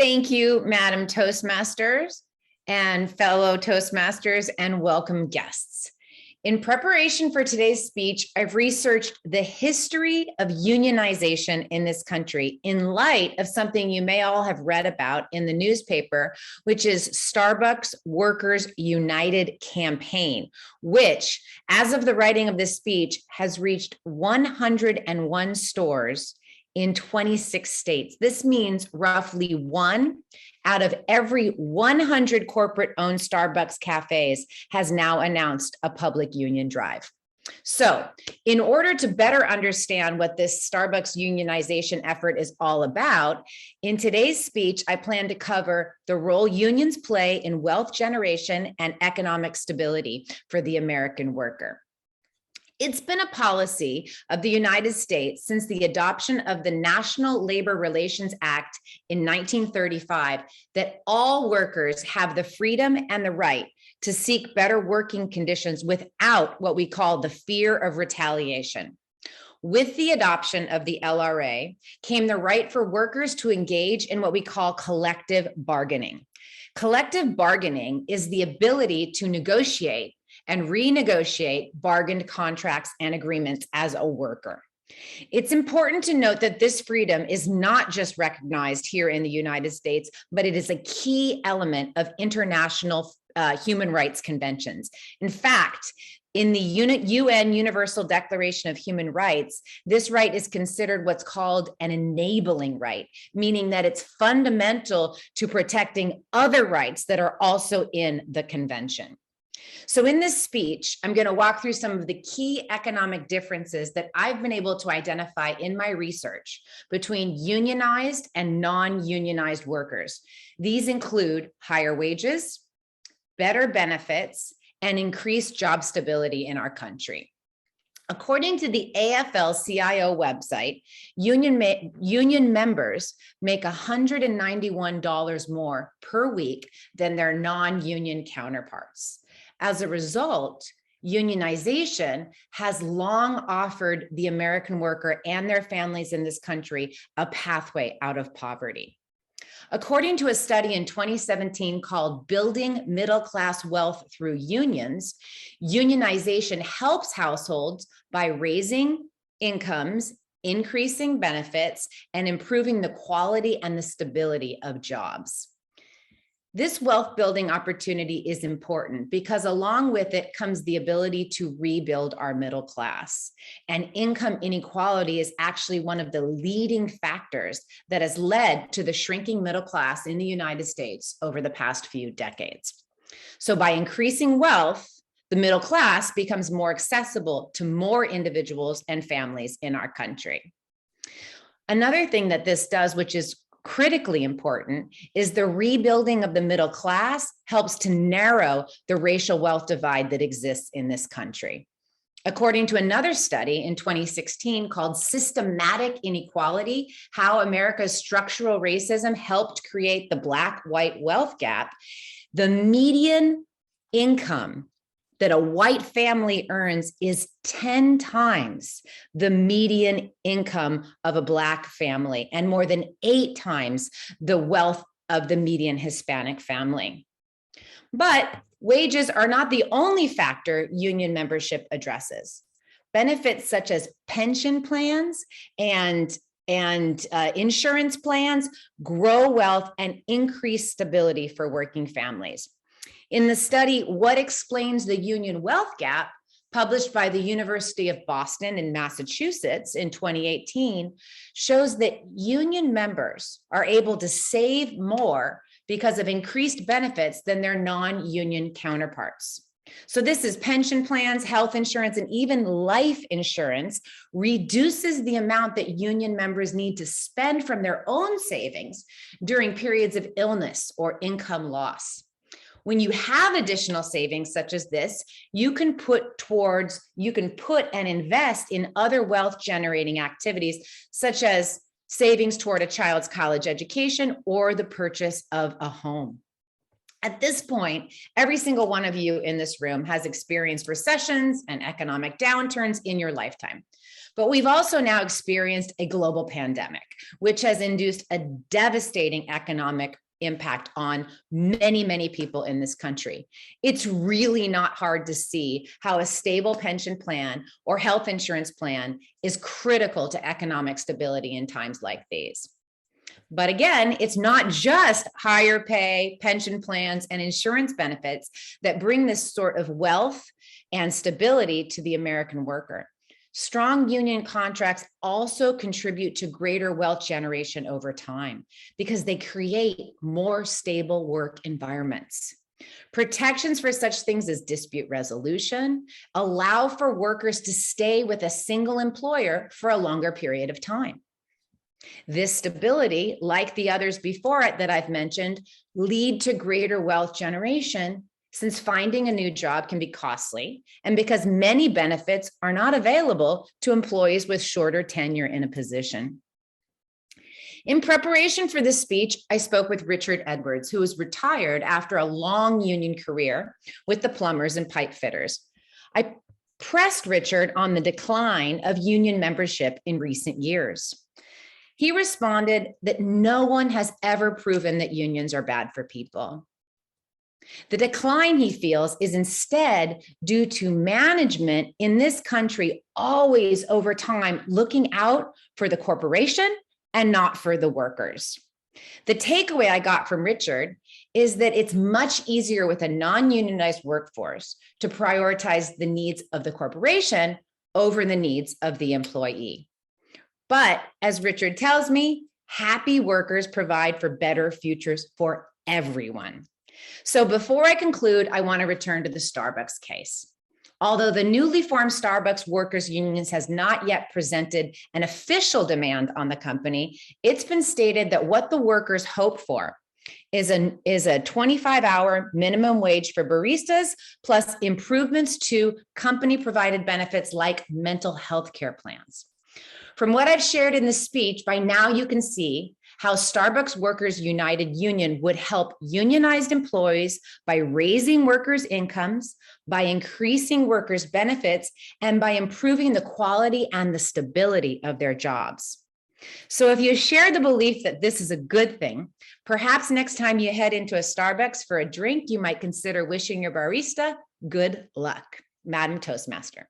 Thank you, Madam Toastmasters and fellow Toastmasters, and welcome guests. In preparation for today's speech, I've researched the history of unionization in this country in light of something you may all have read about in the newspaper, which is Starbucks Workers United campaign, which, as of the writing of this speech, has reached 101 stores in 26 states. This means roughly 1 out of every 100 corporate-owned Starbucks cafes has now announced a public union drive. So, in order to better understand what this Starbucks unionization effort is all about, in today's speech, I plan to cover the role unions play in wealth generation and economic stability for the American worker. It's been a policy of the United States since the adoption of the National Labor Relations Act in 1935 that all workers have the freedom and the right to seek better working conditions without what we call the fear of retaliation. With the adoption of the LRA came the right for workers to engage in what we call collective bargaining. Collective bargaining is the ability to negotiate and renegotiate bargained contracts and agreements as a worker. It's important to note that this freedom is not just recognized here in the United States, but it is a key element of international human rights conventions. In fact, in the UN Universal Declaration of Human Rights, this right is considered what's called an enabling right, meaning that it's fundamental to protecting other rights that are also in the convention. So in this speech, I'm going to walk through some of the key economic differences that I've been able to identify in my research between unionized and non-unionized workers. These include higher wages, better benefits, and increased job stability in our country. According to the AFL-CIO website, union members make $191 more per week than their non-union counterparts. As a result, unionization has long offered the American worker and their families in this country a pathway out of poverty. According to a study in 2017 called Building Middle-Class Wealth Through Unions, unionization helps households by raising incomes, increasing benefits, and improving the quality and the stability of jobs. This wealth building opportunity is important because along with it comes the ability to rebuild our middle class. And income inequality is actually one of the leading factors that has led to the shrinking middle class in the United States over the past few decades. So by increasing wealth, the middle class becomes more accessible to more individuals and families in our country. Another thing that this does, which is critically important, is the rebuilding of the middle class helps to narrow the racial wealth divide that exists in this country. According to another study in 2016 called Systematic Inequality, How America's Structural Racism Helped Create the Black-White Wealth Gap, the median income that a white family earns is 10 times the median income of a Black family and more than 8 times the wealth of the median Hispanic family. But wages are not the only factor union membership addresses. Benefits such as pension plans and insurance plans grow wealth and increase stability for working families. In the study, What Explains the Union Wealth Gap, published by the University of Boston in Massachusetts in 2018, shows that union members are able to save more because of increased benefits than their non-union counterparts. So this is pension plans, health insurance, and even life insurance reduces the amount that union members need to spend from their own savings during periods of illness or income loss. When you have additional savings such as this, you can put and invest in other wealth generating activities, such as savings toward a child's college education or the purchase of a home. At this point, every single one of you in this room has experienced recessions and economic downturns in your lifetime. But we've also now experienced a global pandemic, which has induced a devastating economic impact on many, many people in this country. It's really not hard to see how a stable pension plan or health insurance plan is critical to economic stability in times like these. But again, it's not just higher pay, pension plans, and insurance benefits that bring this sort of wealth and stability to the American worker. Strong union contracts also contribute to greater wealth generation over time because they create more stable work environments. Protections for such things as dispute resolution allow for workers to stay with a single employer for a longer period of time. This stability, like the others before it that I've mentioned, lead to greater wealth generation since finding a new job can be costly and because many benefits are not available to employees with shorter tenure in a position. In preparation for this speech, I spoke with Richard Edwards, who was retired after a long union career with the plumbers and pipe fitters. I pressed Richard on the decline of union membership in recent years. He responded that no one has ever proven that unions are bad for people. The decline, he feels, is instead due to management in this country always over time looking out for the corporation and not for the workers. The takeaway I got from Richard is that it's much easier with a non-unionized workforce to prioritize the needs of the corporation over the needs of the employee. But as Richard tells me, happy workers provide for better futures for everyone. So before I conclude, I want to return to the Starbucks case. Although the newly formed Starbucks Workers Unions has not yet presented an official demand on the company, it's been stated that what the workers hope for is a 25-hour minimum wage for baristas, plus improvements to company-provided benefits like mental health care plans. From what I've shared in this speech, by now you can see how Starbucks Workers United Union would help unionized employees by raising workers' incomes, by increasing workers' benefits, and by improving the quality and the stability of their jobs. So if you share the belief that this is a good thing, perhaps next time you head into a Starbucks for a drink, you might consider wishing your barista good luck. Madam Toastmaster.